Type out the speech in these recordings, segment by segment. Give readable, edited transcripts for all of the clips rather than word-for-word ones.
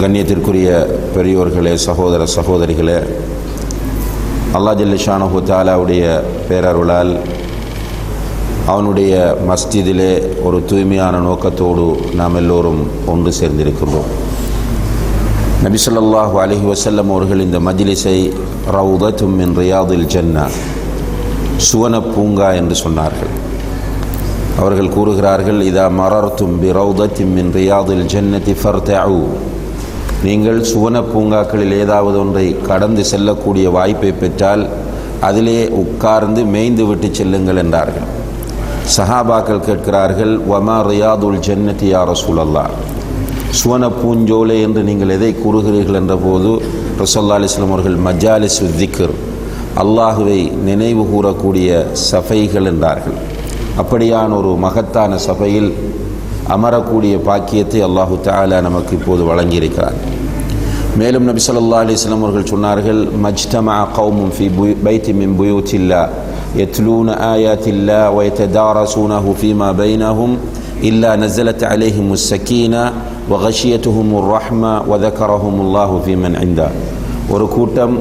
கண்ணியத்திற்குரிய பெரியோர்களே, சகோதர சகோதரிகளே, அல்லாஹ் ஜல்ல ஷானஹு தஆலாவுடைய பேரருளால் அவனுடைய மஸ்ஜிதிலே ஒரு தூய்மையான நோக்கத்தோடு நாம் எல்லோரும் ஒன்று சேர்ந்திருக்கின்றோம். நபி ஸல்லல்லாஹு அலைஹி வஸல்லம் அவர்கள் இந்த மஜ்லிஸை ரௌதத்தும் மின் ரியாதில் ஜன்னா, சுவன பூங்கா என்று சொன்னார்கள். அவர்கள் கூறுகிறார்கள், இதா மரர்தும் பி ரௌதத்தின் மின் ரியாதில் ஜன்னதி ஃபர்தஉ, நீங்கள் சுவன பூங்காக்களில் ஏதாவது ஒன்றை கடந்து செல்லக்கூடிய வாய்ப்பை பெற்றால் அதிலே உட்கார்ந்து மேய்ந்து விட்டு செல்லுங்கள் என்றார்கள். சஹாபாக்கள் கேட்கிறார்கள், வமா ரியாதுல் ஜன்னதி யா ரசூலல்லாஹ், சுவன பூஞ்சோலை என்று நீங்கள் எதை கூறுகிறீர்கள் என்ற போது ரசூலுல்லாஹி அலைஹி வஸல்லம் அவர்கள் மஜாலிசு திக்ர், அல்லாஹுவை நினைவு கூறக்கூடிய சபைகள் என்றார்கள். அப்படியான ஒரு மகத்தான சபையில் அமரக்கூடிய பாக்கியத்தை அல்லாஹு தஆலா நமக்கு இப்போது வழங்கியிருக்கிறார். மேலும் நபி ஸல்லல்லாஹு அலைஹி வஸல்லம் அவர்கள் சொன்னார்கள், மஜ்தமா கௌமுன் ஃபீ பைத்தின் மின் புயூத்தில்லாஹ் யத்லூன ஆயாத்தில்லாஹ் வ யததாரஸூனஹு ஃபீமா பைனஹும் இல்லா நஸலத் அலைஹிமுஸ் ஸகீனா வ கஷியத்துஹுமுர் ரஹ்மா வ ذكرஹுமுல்லாஹு ஃபீமன் இன்தா. ஒரு கூட்டம்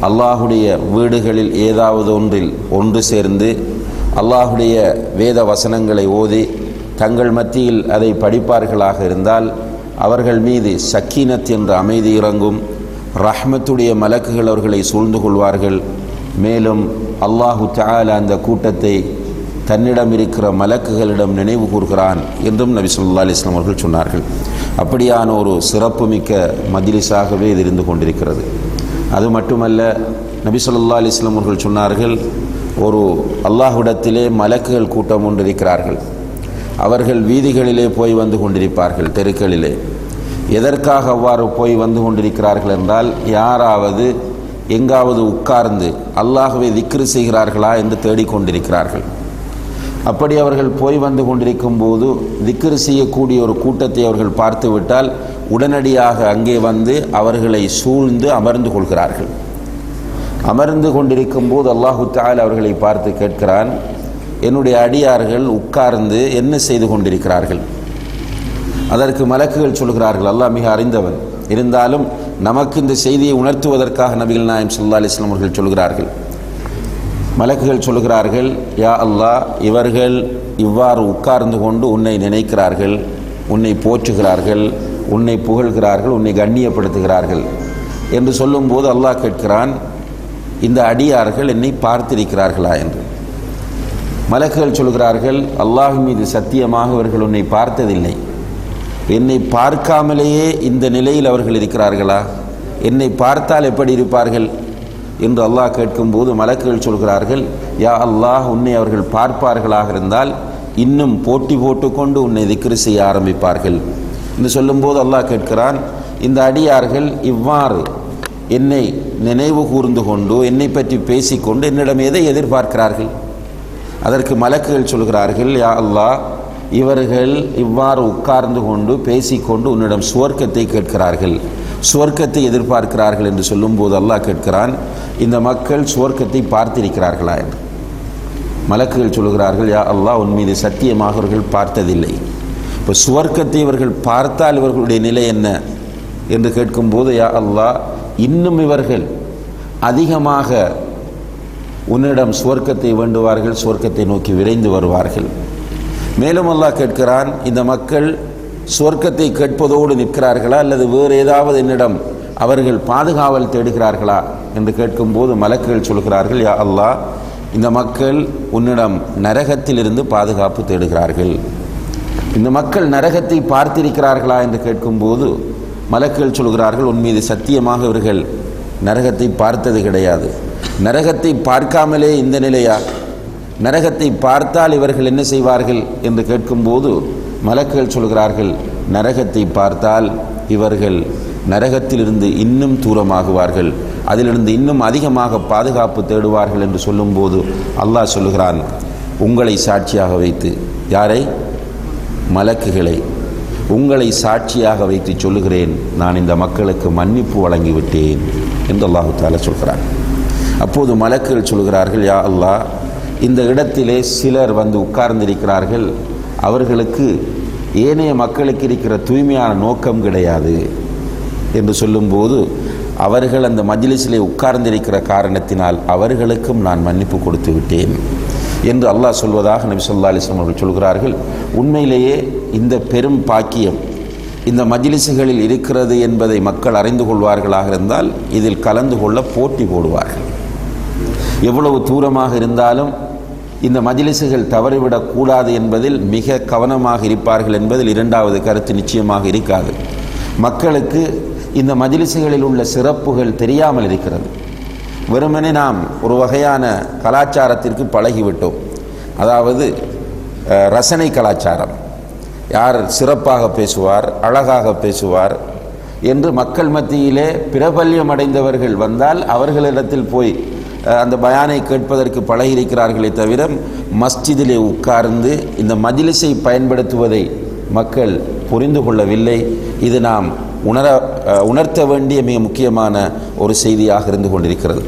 அல்லாஹுடைய வீடுகளில் ஏதாவது ஒன்றில் ஒன்று சேர்ந்து அல்லாஹுடைய வேத வசனங்களை ஓதி தங்கள் மத்தியில் அதை படிப்பார்களாக இருந்தால் அவர்கள் மீது சக்கீனத் என்ற அமைதி இறங்கும், ரஹ்மத்துடைய மலக்குகள் அவர்களை சூழ்ந்து கொள்வார்கள். மேலும் அல்லாஹு தஆலா அந்த கூட்டத்தை தன்னிடம் இருக்கிற மலக்குகளிடம் நினைவு கூர்கிறான் என்றும் நபி ஸல்லல்லாஹு அலைஹி வஸல்லம் அவர்கள் சொன்னார்கள். அப்படியான ஒரு சிறப்புமிக்க மஜ்லிஸாகவே இது இருந்து கொண்டிருக்கிறது. அது மட்டுமல்ல, நபி ஸல்லல்லாஹு அலைஹி வஸல்லம் அவர்கள் சொன்னார்கள், ஒரு அல்லாஹ்விடத்திலே மலக்குகள் கூட்டம் ஒன்று இருக்கிறார்கள். அவர்கள் வீதிகளிலே போய் வந்து கொண்டிருப்பார்கள், தெருக்களிலே. எதற்காக அவ்வாறு போய் வந்து கொண்டிருக்கிறார்கள் என்றால், யாராவது எங்காவது உட்கார்ந்து அல்லாஹ்வை திக்ரு செய்கிறார்களா என்று தேடிக்கொண்டிருக்கிறார்கள். அப்படி அவர்கள் போய் வந்து கொண்டிருக்கும் போது திக்ரு செய்யக்கூடிய ஒரு கூட்டத்தை அவர்கள் பார்த்துவிட்டால் உடனடியாக அங்கே வந்து அவர்களை சூழ்ந்து அமர்ந்து கொள்கிறார்கள். அமர்ந்து கொண்டிருக்கும் போது அல்லாஹு தஆலா அவர்களை பார்த்து கேட்கிறான், என்னுடைய அடியார்கள் உட்கார்ந்து என்ன செய்து கொண்டிருக்கிறார்கள்? அதற்கு மலக்குகள் சொல்கிறார்கள், அல்லாஹ் மிக அறிந்தவன், இருந்தாலும் நமக்கு இந்த செய்தியை உணர்த்துவதற்காக நபிகள் நாயகம் ஸல்லல்லாஹு அலைஹி வஸல்லம் அவர்கள் சொல்கிறார்கள். மலக்குகள் சொல்கிறார்கள், யா அல்லாஹ், இவர்கள் இவ்வாறு உட்கார்ந்து கொண்டு உன்னை நினைக்கிறார்கள், உன்னை போற்றுகிறார்கள், உன்னை புகழ்கிறார்கள், உன்னை கண்ணியப்படுத்துகிறார்கள் என்று சொல்லும்போது அல்லாஹ் கேட்கிறான், இந்த அடியார்கள் என்னை பார்த்திருக்கிறார்களா என்று. மலக்குகள் சொல்கிறார்கள், அல்லாஹ் மீது சத்தியமாக அவர்கள் உன்னை பார்த்ததில்லை. என்னை பார்க்காமலேயே இந்த நிலையில் அவர்கள் இருக்கிறார்களா? என்னை பார்த்தால் எப்படி இருப்பார்கள் என்று அல்லாஹ் கேட்கும்போது மலக்குகள் சொல்கிறார்கள், யா அல்லாஹ், உன்னை அவர்கள் பார்ப்பார்களாக இருந்தால் இன்னும் போட்டி போட்டுக்கொண்டு உன்னை திக்ரு செய்ய ஆரம்பிப்பார்கள் என்று சொல்லும்போது அல்லாஹ் கேட்கிறான், இந்த அடியார்கள் இவ்வாறு என்னை நினைவு கூர்ந்து கொண்டு என்னை பற்றி பேசிக்கொண்டு என்னிடம் எதை எதிர்பார்க்கிறார்கள்? அதற்கு மலக்குகள் சொல்கிறார்கள், யா அல்லாஹ், இவர்கள் இவ்வாறு உட்கார்ந்து கொண்டு பேசிக்கொண்டு உன்னிடம் சுவர்க்கத்தை கேட்கிறார்கள், சுவர்க்கத்தை எதிர்பார்க்கிறார்கள் என்று சொல்லும்போது அல்லாஹ் கேட்கிறான், இந்த மக்கள் சுவர்க்கத்தை பார்த்திருக்கிறார்களா என்று. மலக்குகள் சொல்கிறார்கள், யா அல்லாஹ், உன் மீது சத்தியமாக அவர்கள் பார்த்ததில்லை. இப்போ சுவர்க்கத்தை இவர்கள் பார்த்தால் இவர்களுடைய நிலை என்ன என்று கேட்கும்போது, யா அல்லாஹ், இன்னும் இவர்கள் அதிகமாக உன்னிடம் சுவர்க்கத்தை வேண்டுவார்கள், சுவர்க்கத்தை நோக்கி விரைந்து வருவார்கள். மேலும் அல்லாஹ் கேட்கிறான், இந்த மக்கள் சுவர்க்கத்தை கேட்பதோடு நிற்கிறார்களா அல்லது வேறு ஏதாவது என்னிடம் அவர்கள் பாதுகாவல் தேடுகிறார்களா என்று கேட்கும்போது மலக்குகள் சொல்கிறார்கள், யா அல்லாஹ், இந்த மக்கள் உன்னிடம் நரகத்திலிருந்து பாதுகாப்பு தேடுகிறார்கள். இந்த மக்கள் நரகத்தை பார்த்திருக்கிறார்களா என்று கேட்கும்போது மலக்குகள் சொல்கிறார்கள், உன் மீது சத்தியமாக இவர்கள் நரகத்தை பார்த்தது கிடையாது. நரகத்தை பார்க்காமலே இந்த நிலையா? நரகத்தை பார்த்தால் இவர்கள் என்ன செய்வார்கள் என்று கேட்கும்போது மலக்குகள் சொல்கிறார்கள், நரகத்தை பார்த்தால் இவர்கள் நரகத்திலிருந்து இன்னும் தூரமாகுவார்கள், அதிலிருந்து இன்னும் அதிகமாக பாதுகாப்பு தேடுவார்கள் என்று சொல்லும்போது அல்லாஹ் சொல்லுகிறான், உங்களை சாட்சியாக வைத்து, யாரை? மலக்குகளை உங்களை சாட்சியாக வைத்து சொல்லுகிறேன், நான் இந்த மக்களுக்கு மன்னிப்பு வழங்கிவிட்டேன் என்று அல்லாஹு தஆலா சொல்கிறான். அப்போது மலக்குகள் சொல்கிறார்கள், யா அல்லாஹ், இந்த இடத்திலே சிலர் வந்து உட்கார்ந்திருக்கிறார்கள், அவர்களுக்கு ஏனைய மக்களுக்கு இருக்கிற தூய்மையான நோக்கம் கிடையாது. என்று சொல்லும்போது அவர்கள் அந்த மஜ்லிஸிலே உட்கார்ந்திருக்கிற காரணத்தினால் அவர்களுக்கும் நான் மன்னிப்பு கொடுத்து விட்டேன் என்று அல்லாஹ் சொல்வதாக நபி ஸல்லல்லாஹு அலைஹி வஸல்லம் அவர்கள் சொல்கிறார்கள். உண்மையிலேயே இந்த பெரும் பாக்கியம் இந்த மஜ்லிஸுகளில் இருக்கிறது என்பதை மக்கள் அறிந்து கொள்வார்களாக இருந்தால் இதில் கலந்து கொள்ள போட்டி போடுவார்கள். எவ்வளவு தூரமாக இருந்தாலும் இந்த மஜ்லிஸுகள் தவறிவிடக்கூடாது என்பதில் மிக கவனமாக இருப்பார்கள் என்பதில் இரண்டாவது கருத்து நிச்சயமாக இருக்காது. மக்களுக்கு இந்த மஜ்லிஸுகளில் உள்ள சிறப்புகள் தெரியாமல் இருக்கிறது. வெறுமனே நாம் ஒரு வகையான கலாச்சாரத்திற்கு பழகிவிட்டோம். அதாவது ரசனை கலாச்சாரம். யார் சிறப்பாக பேசுவார், அழகாக பேசுவார் என்று மக்கள் மத்தியிலே பிரபல்யம் அடைந்தவர்கள் வந்தால் அவர்களிடத்தில் போய் அந்த பயானை கேட்பதற்கு பழகியிருக்கிறார்களே தவிர மஸ்ஜிதிலே உட்கார்ந்து இந்த மஜ்லிஸை பயன்படுத்துவதை மக்கள் புரிந்து கொள்ளவில்லை. இது நாம் உணர்த்த வேண்டிய மிக முக்கியமான ஒரு செய்தியாக இருந்து கொண்டிருக்கிறது.